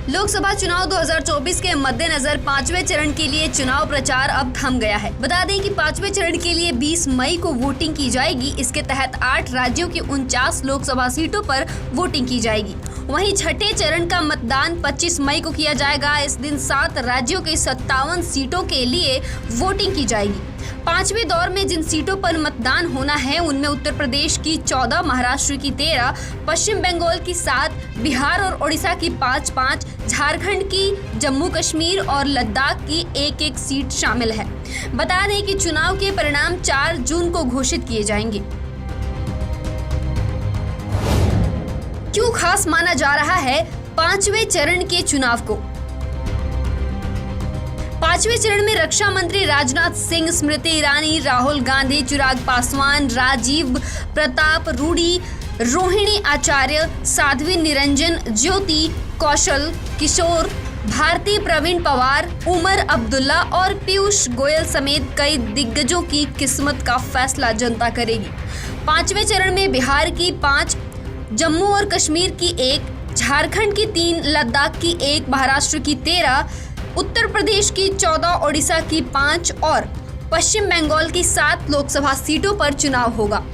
लोकसभा चुनाव 2024 के मद्देनजर पांचवें चरण के लिए चुनाव प्रचार अब थम गया है। बता दें कि पांचवें चरण के लिए 20 मई को वोटिंग की जाएगी। इसके तहत 8 राज्यों की 49 लोकसभा सीटों पर वोटिंग की जाएगी। वहीं छठे चरण का मतदान 25 मई को किया जाएगा। इस दिन 7 राज्यों के 57 सीटों के लिए वोटिंग की जाएगी। पांचवें दौर में जिन सीटों पर मतदान होना है उनमें उत्तर प्रदेश की 14, महाराष्ट्र की 13, पश्चिम बंगाल की 7, बिहार और ओडिशा की 5-5, झारखंड की, जम्मू कश्मीर और लद्दाख की 1-1 सीट शामिल है। बता दें कि चुनाव के परिणाम 4 जून को घोषित किए जाएंगे। क्यों खास माना जा रहा है पांचवें चरण के चुनाव को? पांचवें चरण में रक्षा मंत्री राजनाथ सिंह, स्मृति ईरानी, राहुल गांधी, चिराग पासवान, राजीव प्रताप रूडी, रोहिणी आचार्य, साध्वी निरंजन, ज्योति कौशल, किशोर भारती, प्रवीण पवार, उमर अब्दुल्ला और पीयूष गोयल समेत कई दिग्गजों की किस्मत का फैसला जनता करेगी। पांचवें चरण में बिहार की 5, जम्मू और कश्मीर की 1, झारखंड की 3, लद्दाख की 1, महाराष्ट्र की 13, उत्तर प्रदेश की 14, ओडिशा की 5 और पश्चिम बंगाल की 7 लोकसभा सीटों पर चुनाव होगा।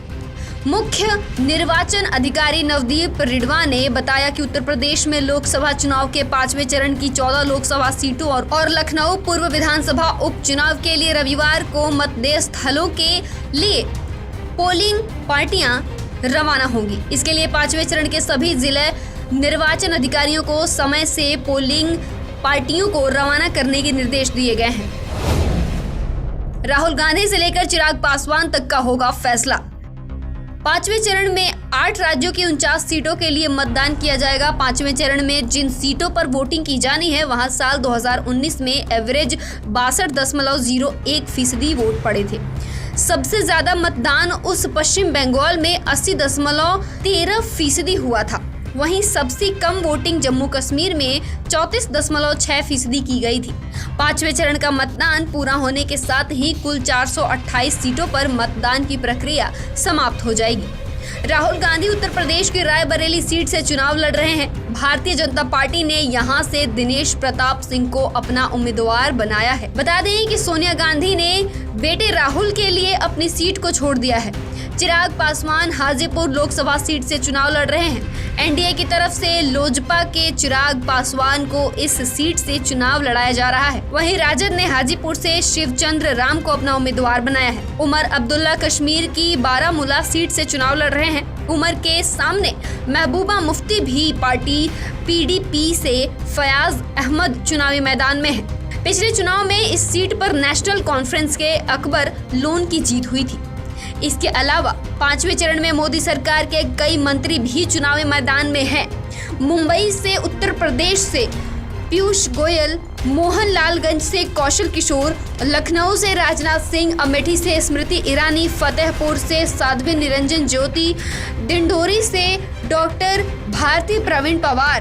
मुख्य निर्वाचन अधिकारी नवदीप रिडवा ने बताया कि उत्तर प्रदेश में लोकसभा चुनाव के 5वें चरण की 14 लोकसभा सीटों और लखनऊ पूर्व विधानसभा उपचुनाव के लिए रविवार को मतदेय स्थलों के लिए पोलिंग पार्टियां रवाना होंगी। इसके लिए 5वें चरण के सभी जिले निर्वाचन अधिकारियों को समय से पोलिंग पार्टियों को रवाना करने के निर्देश दिए गए हैं। राहुल गांधी से लेकर चिराग पासवान तक का होगा फैसला। 5वें चरण में 8 राज्यों की 49 सीटों के लिए मतदान किया जाएगा। 5वें चरण में जिन सीटों पर वोटिंग की जानी है वहां साल 2019 में एवरेज 62.01% वोट पड़े थे। सबसे ज्यादा मतदान उस पश्चिम बंगाल में 80.13% हुआ था। वहीं सबसे कम वोटिंग जम्मू कश्मीर में 34.6% की गई थी। 5वें चरण का मतदान पूरा होने के साथ ही कुल 428 सीटों पर मतदान की प्रक्रिया समाप्त हो जाएगी। राहुल गांधी उत्तर प्रदेश की रायबरेली सीट से चुनाव लड़ रहे हैं। भारतीय जनता पार्टी ने यहां से दिनेश प्रताप सिंह को अपना उम्मीदवार बनाया है। बता दें कि सोनिया गांधी ने बेटे राहुल के लिए अपनी सीट को छोड़ दिया है। चिराग पासवान हाजीपुर लोकसभा सीट से चुनाव लड़ रहे हैं। एनडीए की तरफ से लोजपा के चिराग पासवान को इस सीट से चुनाव लड़ाया जा रहा है। वहीं राजद ने हाजीपुर से शिवचंद्र राम को अपना उम्मीदवार बनाया है। उमर अब्दुल्ला कश्मीर की बारामूला सीट से चुनाव लड़ रहे हैं। उमर के सामने महबूबा मुफ्ती भी पार्टी पीडीपी से फयाज अहमद चुनावी मैदान में है। पिछले चुनाव में इस सीट पर नेशनल कॉन्फ्रेंस के अकबर लोन की जीत हुई थी। इसके अलावा 5वें चरण में मोदी सरकार के कई मंत्री भी चुनावी मैदान में हैं। मुंबई से उत्तर प्रदेश से पीयूष गोयल, मोहनलालगंज से कौशल किशोर, लखनऊ से राजनाथ सिंह, अमेठी से स्मृति ईरानी, फतेहपुर से साध्वी निरंजन ज्योति, डिंडोरी से डॉक्टर भारती प्रवीण पवार,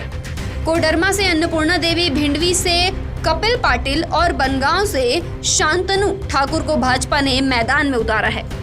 कोडरमा से अन्नपूर्णा देवी, भिंडवी से कपिल पाटिल और बनगांव से शांतनु ठाकुर को भाजपा ने मैदान में उतारा है।